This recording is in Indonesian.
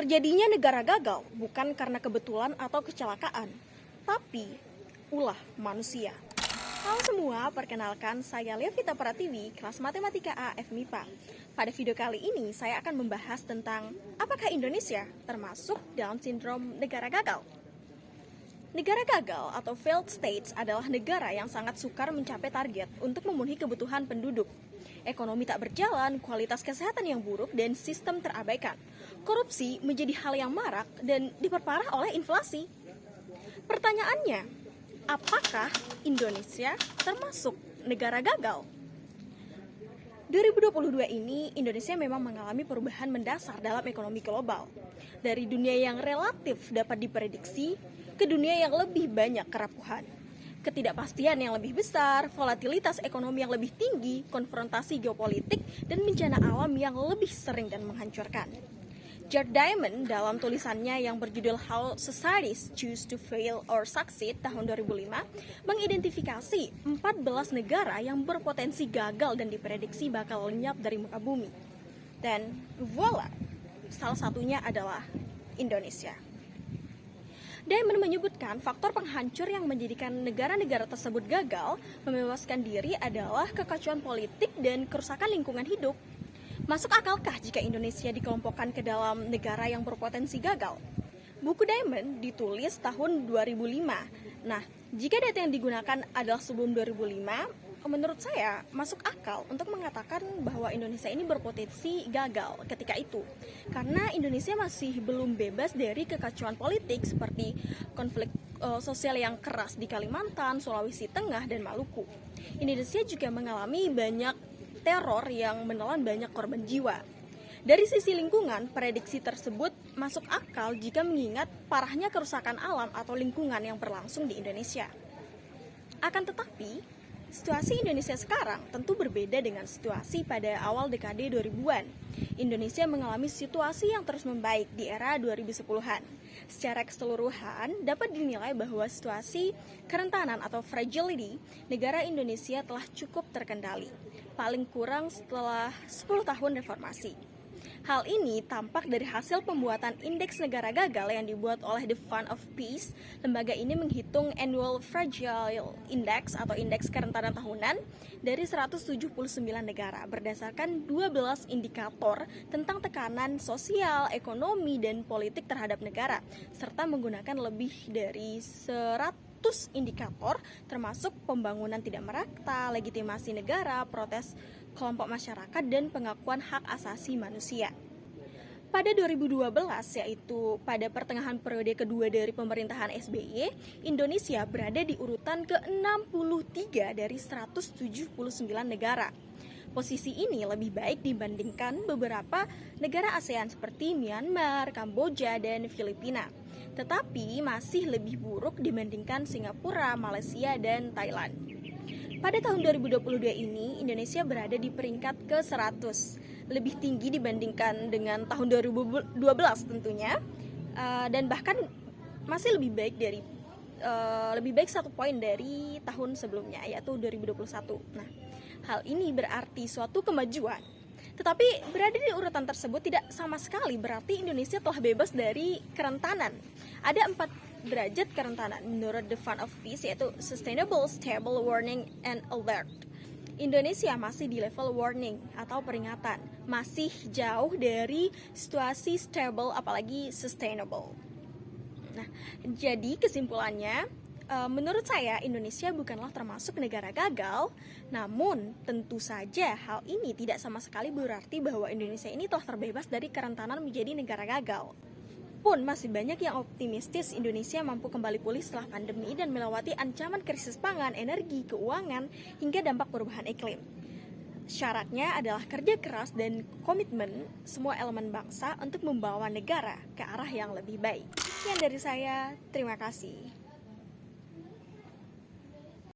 Terjadinya negara gagal bukan karena kebetulan atau kecelakaan, tapi ulah manusia. Halo semua, perkenalkan saya Levita Pratiwi, kelas Matematika A FMIPA. Pada video kali ini saya akan membahas tentang apakah Indonesia termasuk dalam sindrom negara gagal. Negara gagal atau failed states adalah negara yang sangat sukar mencapai target untuk memenuhi kebutuhan penduduk. Ekonomi tak berjalan, kualitas kesehatan yang buruk, dan sistem terabaikan. Korupsi menjadi hal yang marak dan diperparah oleh inflasi. Pertanyaannya, apakah Indonesia termasuk negara gagal? 2022 ini, Indonesia memang mengalami perubahan mendasar dalam ekonomi global. Dari dunia yang relatif dapat diprediksi, ke dunia yang lebih banyak kerapuhan. Ketidakpastian yang lebih besar, volatilitas ekonomi yang lebih tinggi, konfrontasi geopolitik, dan bencana alam yang lebih sering dan menghancurkan. Jared Diamond dalam tulisannya yang berjudul How Societies Choose to Fail or Succeed tahun 2005 mengidentifikasi 14 negara yang berpotensi gagal dan diprediksi bakal lenyap dari muka bumi. Dan voila, salah satunya adalah Indonesia. Diamond menyebutkan faktor penghancur yang menjadikan negara-negara tersebut gagal membebaskan diri adalah kekacauan politik dan kerusakan lingkungan hidup. Masuk akalkah jika Indonesia dikelompokkan ke dalam negara yang berpotensi gagal? Buku Diamond ditulis tahun 2005. Nah, jika data yang digunakan adalah sebelum 2005, menurut saya masuk akal untuk mengatakan bahwa Indonesia ini berpotensi gagal ketika itu. Karena Indonesia masih belum bebas dari kekacauan politik seperti konflik sosial yang keras di Kalimantan, Sulawesi Tengah, dan Maluku. Indonesia juga mengalami banyak teror yang menelan banyak korban jiwa. Dari sisi lingkungan, prediksi tersebut masuk akal jika mengingat parahnya kerusakan alam atau lingkungan yang berlangsung di Indonesia. Akan tetapi, situasi Indonesia sekarang tentu berbeda dengan situasi pada awal dekade 2000-an. Indonesia mengalami situasi yang terus membaik di era 2010-an. Secara keseluruhan, dapat dinilai bahwa situasi kerentanan atau fragility negara Indonesia telah cukup terkendali, paling kurang setelah 10 tahun reformasi. Hal ini tampak dari hasil pembuatan indeks negara gagal yang dibuat oleh The Fund of Peace. Lembaga ini menghitung Annual Fragile Index atau indeks kerentanan tahunan dari 179 negara berdasarkan 12 indikator tentang tekanan sosial, ekonomi, dan politik terhadap negara, serta menggunakan lebih dari 100 indikator termasuk pembangunan tidak merata, legitimasi negara, protes kelompok masyarakat, dan pengakuan hak asasi manusia. Pada 2012, yaitu pada pertengahan periode kedua dari pemerintahan SBY, Indonesia berada di urutan ke-63 dari 179 negara. Posisi ini lebih baik dibandingkan beberapa negara ASEAN seperti Myanmar, Kamboja, dan Filipina. Tetapi masih lebih buruk dibandingkan Singapura, Malaysia, dan Thailand. Pada tahun 2022 ini, Indonesia berada di peringkat ke-100, lebih tinggi dibandingkan dengan tahun 2012 tentunya, dan bahkan masih lebih baik 1 poin dari tahun sebelumnya, yaitu 2021. Nah, hal ini berarti suatu kemajuan. Tetapi berada di urutan tersebut tidak sama sekali berarti Indonesia telah bebas dari kerentanan. Ada 4 derajat kerentanan menurut The Fund of Peace, yaitu Sustainable, Stable, Warning, and Alert. Indonesia masih di level warning atau peringatan, masih jauh dari situasi stable apalagi sustainable. Nah, jadi kesimpulannya, menurut saya Indonesia bukanlah termasuk negara gagal. Namun tentu saja hal ini tidak sama sekali berarti bahwa Indonesia ini telah terbebas dari kerentanan menjadi negara gagal. Pun masih banyak yang optimistis Indonesia mampu kembali pulih setelah pandemi dan melewati ancaman krisis pangan, energi, keuangan, hingga dampak perubahan iklim. Syaratnya adalah kerja keras dan komitmen semua elemen bangsa untuk membawa negara ke arah yang lebih baik. Sekian dari saya, terima kasih.